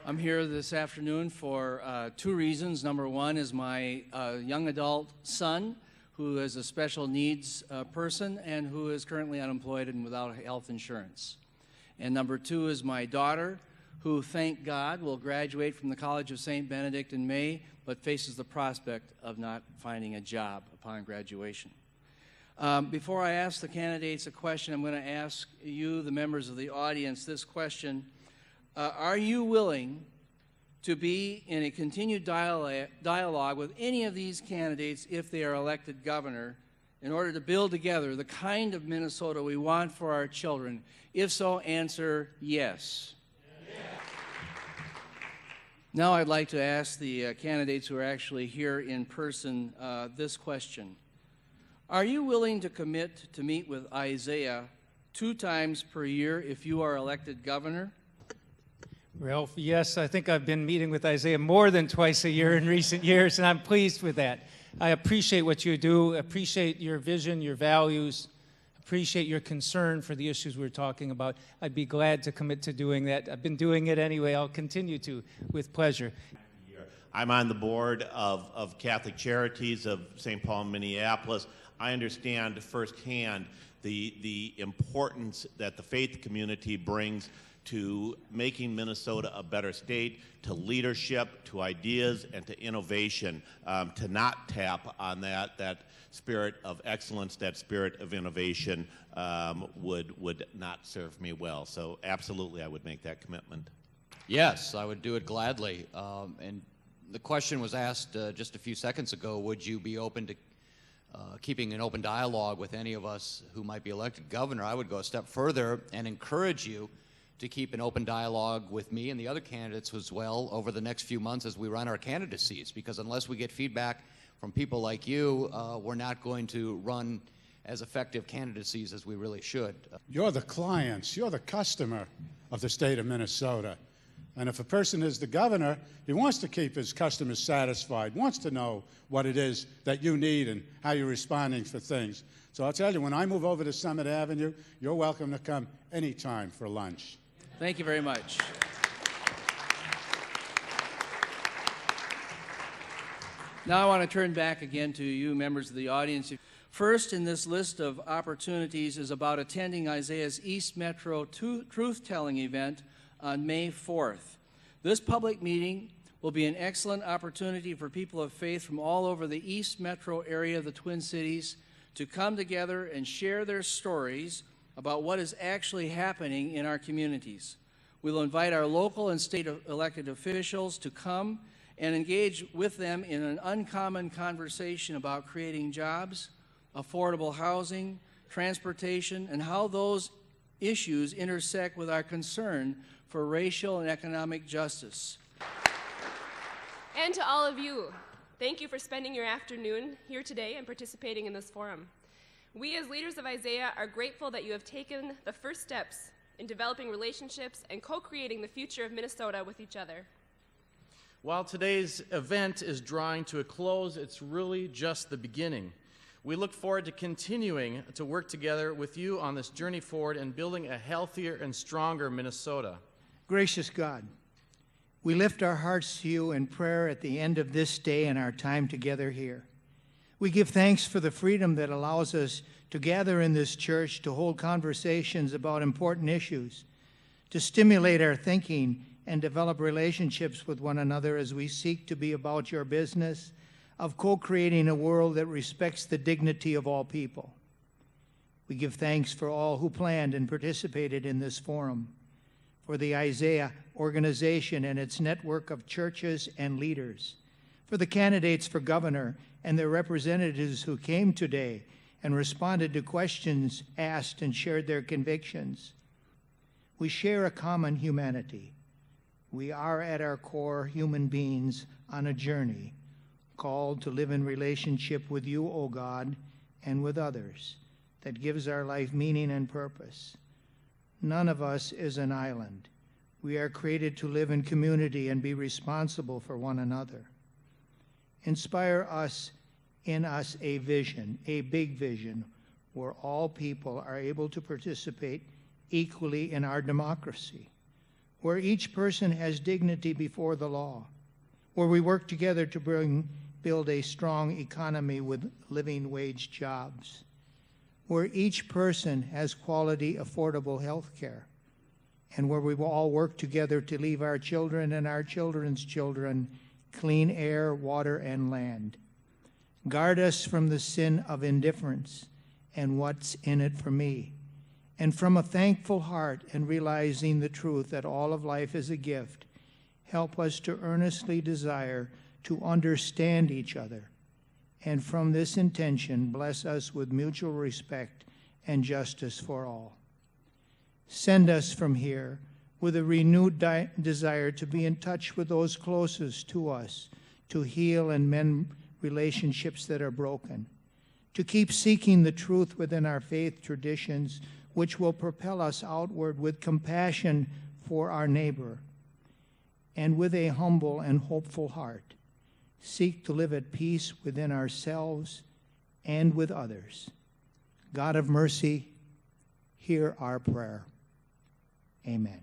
I'm here this afternoon for two reasons. Number one is my young adult son, who is a special needs person and who is currently unemployed and without health insurance. And number two is my daughter, who, thank God, will graduate from the College of St. Benedict in May, but faces the prospect of not finding a job upon graduation. Before I ask the candidates a question, I'm going to ask you, the members of the audience, this question. Are you willing to be in a continued dialogue with any of these candidates if they are elected governor in order to build together the kind of Minnesota we want for our children? If so, answer yes. Now I'd like to ask the candidates who are actually here in person this question. Are you willing to commit to meet with Isaiah 2 times per year if you are elected governor? Ralph, yes, I think I've been meeting with Isaiah more than twice a year in recent years, and I'm pleased with that. I appreciate what you do, appreciate your vision, your values, appreciate your concern for the issues we're talking about. I'd be glad to commit to doing that. I've been doing it anyway. I'll continue to, with pleasure. I'm on the board of Catholic Charities of St. Paul, Minneapolis. I understand firsthand the importance that the faith community brings to making Minnesota a better state, to leadership, to ideas, and to innovation. To not tap on that spirit of excellence, that spirit of innovation would not serve me well. So absolutely, I would make that commitment. Yes, I would do it gladly. And the question was asked just a few seconds ago, would you be open to keeping an open dialogue with any of us who might be elected governor? I would go a step further and encourage you to keep an open dialogue with me and the other candidates as well over the next few months as we run our candidacies, because unless we get feedback from people like you, we're not going to run as effective candidacies as we really should. You're the clients, you're the customer of the state of Minnesota. And if a person is the governor, he wants to keep his customers satisfied, wants to know what it is that you need and how you're responding for things. So I'll tell you, when I move over to Summit Avenue, you're welcome to come anytime for lunch. Thank you very much. Now I want to turn back again to you, members of the audience. First in this list of opportunities is about attending Isaiah's East Metro Truth-Telling event on May 4th. This public meeting will be an excellent opportunity for people of faith from all over the East Metro area of the Twin Cities to come together and share their stories about what is actually happening in our communities. We will invite our local and state elected officials to come and engage with them in an uncommon conversation about creating jobs, affordable housing, transportation, and how those issues intersect with our concern for racial and economic justice. And to all of you, thank you for spending your afternoon here today and participating in this forum. We as leaders of Isaiah are grateful that you have taken the first steps in developing relationships and co-creating the future of Minnesota with each other. While today's event is drawing to a close, it's really just the beginning. We look forward to continuing to work together with you on this journey forward and building a healthier and stronger Minnesota. Gracious God, we lift our hearts to you in prayer at the end of this day and our time together here. We give thanks for the freedom that allows us to gather in this church to hold conversations about important issues, to stimulate our thinking and develop relationships with one another as we seek to be about your business of co-creating a world that respects the dignity of all people. We give thanks for all who planned and participated in this forum, for the Isaiah organization and its network of churches and leaders, for the candidates for governor and their representatives who came today and responded to questions asked and shared their convictions. We share a common humanity. We are at our core human beings on a journey, called to live in relationship with you, O God, and with others, that gives our life meaning and purpose. None of us is an island. We are created to live in community and be responsible for one another. Inspire us in us a vision, a big vision, where all people are able to participate equally in our democracy, where each person has dignity before the law, where we work together to build a strong economy with living wage jobs, where each person has quality, affordable health care, and where we will all work together to leave our children and our children's children clean air, water, and land. Guard us from the sin of indifference and what's in it for me, and from a thankful heart and realizing the truth that all of life is a gift, help us to earnestly desire to understand each other, and from this intention bless us with mutual respect and justice for all. Send us from here with a renewed desire to be in touch with those closest to us, to heal and mend relationships that are broken, to keep seeking the truth within our faith traditions, which will propel us outward with compassion for our neighbor, and with a humble and hopeful heart, seek to live at peace within ourselves and with others. God of mercy, hear our prayer. Amen.